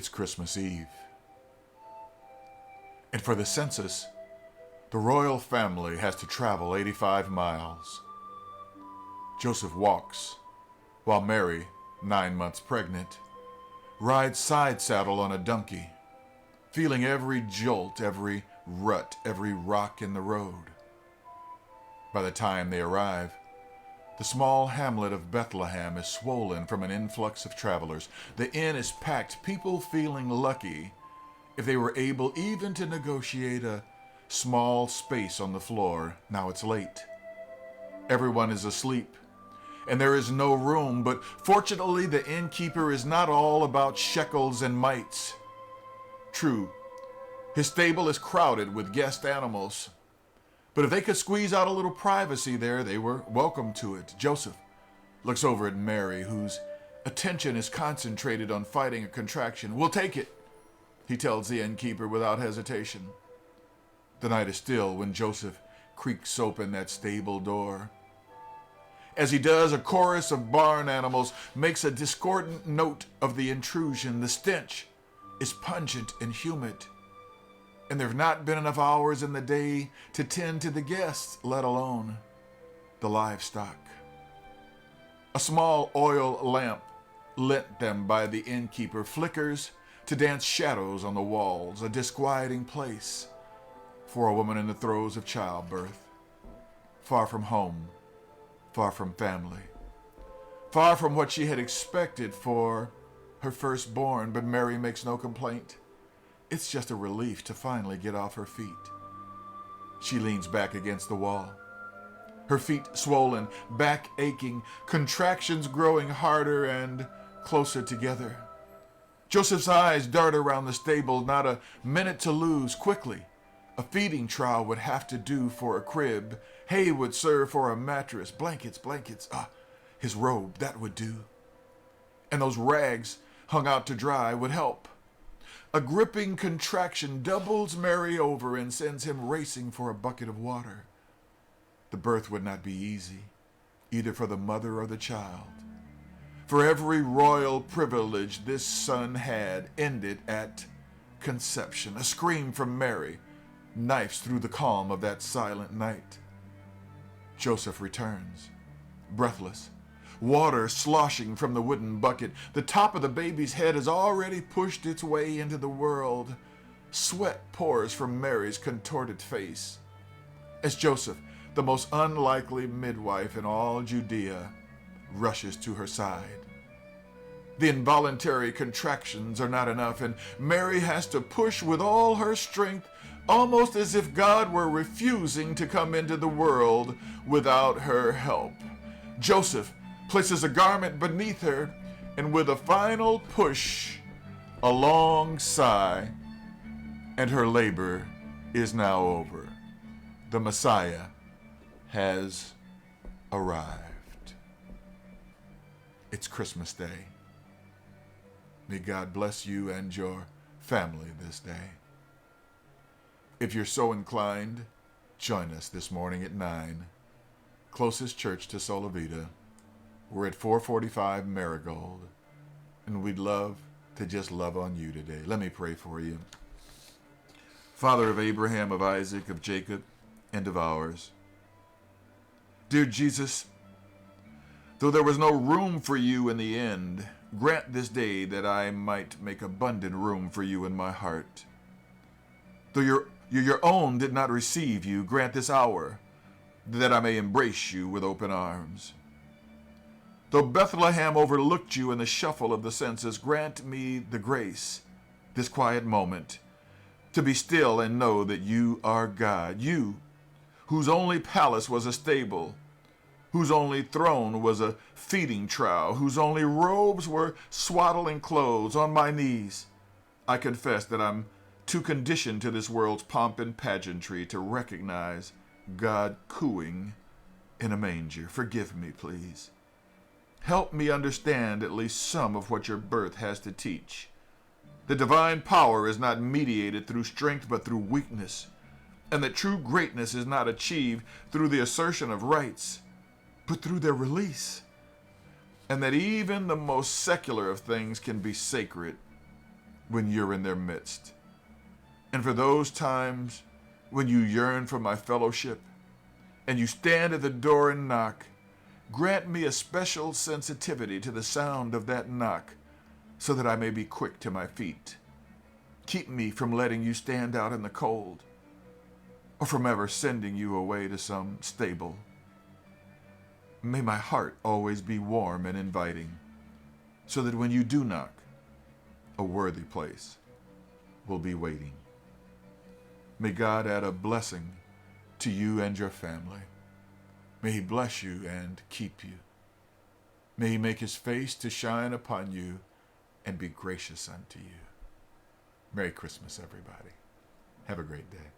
It's Christmas Eve. And for the census, the royal family has to travel 85 miles. Joseph walks, while Mary, 9 months pregnant, rides side saddle on a donkey, feeling every jolt, every rut, every rock in the road. By the time they arrive, the small hamlet of Bethlehem is swollen from an influx of travelers. The inn is packed, people feeling lucky if they were able even to negotiate a small space on the floor. Now it's late. Everyone is asleep, and there is no room, but fortunately the innkeeper is not all about shekels and mites. True, his stable is crowded with guest animals, but if they could squeeze out a little privacy there, they were welcome to it. Joseph looks over at Mary, whose attention is concentrated on fighting a contraction. "We'll take it," he tells the innkeeper without hesitation. The night is still when Joseph creaks open that stable door. As he does, a chorus of barn animals makes a discordant note of the intrusion. The stench is pungent and humid, and there have not been enough hours in the day to tend to the guests, let alone the livestock. A small oil lamp lent them by the innkeeper flickers to dance shadows on the walls, a disquieting place for a woman in the throes of childbirth, far from home, far from family, far from what she had expected for her firstborn. But Mary makes no complaint. It's just a relief to finally get off her feet. She leans back against the wall, her feet swollen, back aching, contractions growing harder and closer together. Joseph's eyes dart around the stable, not a minute to lose. Quickly, a feeding trough would have to do for a crib. Hay would serve for a mattress. Blankets. His robe, that would do. And those rags hung out to dry would help. A gripping contraction doubles Mary over and sends him racing for a bucket of water. The birth would not be easy, either for the mother or the child. For every royal privilege this son had ended at conception. A scream from Mary knifes through the calm of that silent night. Joseph returns, breathless, water sloshing from the wooden bucket. The top of the baby's head has already pushed its way into the world. Sweat pours from Mary's contorted face as Joseph, the most unlikely midwife in all Judea, rushes to her side. The involuntary contractions are not enough, and Mary has to push with all her strength, almost as if God were refusing to come into the world without her help. Joseph places a garment beneath her, and with a final push, a long sigh, and her labor is now over. The Messiah has arrived. It's Christmas Day. May God bless you and your family this day. If you're so inclined, join us this morning at 9. Closest church to Sola Vida. We're at 445 Marigold, and we'd love to just love on you today. Let me pray for you. Father of Abraham, of Isaac, of Jacob, and of ours. Dear Jesus, though there was no room for you in the end, grant this day that I might make abundant room for you in my heart. Though your own did not receive you, grant this hour that I may embrace you with open arms. Though Bethlehem overlooked you in the shuffle of the census, grant me the grace, this quiet moment, to be still and know that you are God. You, whose only palace was a stable, whose only throne was a feeding trough, whose only robes were swaddling clothes. On my knees, I confess that I'm too conditioned to this world's pomp and pageantry to recognize God cooing in a manger. Forgive me, please. Help me understand at least some of what your birth has to teach. The divine power is not mediated through strength but through weakness, and that true greatness is not achieved through the assertion of rights, but through their release, and that even the most secular of things can be sacred when you're in their midst. And for those times when you yearn for my fellowship and you stand at the door and knock, grant me a special sensitivity to the sound of that knock so that I may be quick to my feet. Keep me from letting you stand out in the cold or from ever sending you away to some stable. May my heart always be warm and inviting so that when you do knock, a worthy place will be waiting. May God add a blessing to you and your family. May He bless you and keep you. May He make His face to shine upon you and be gracious unto you. Merry Christmas, everybody. Have a great day.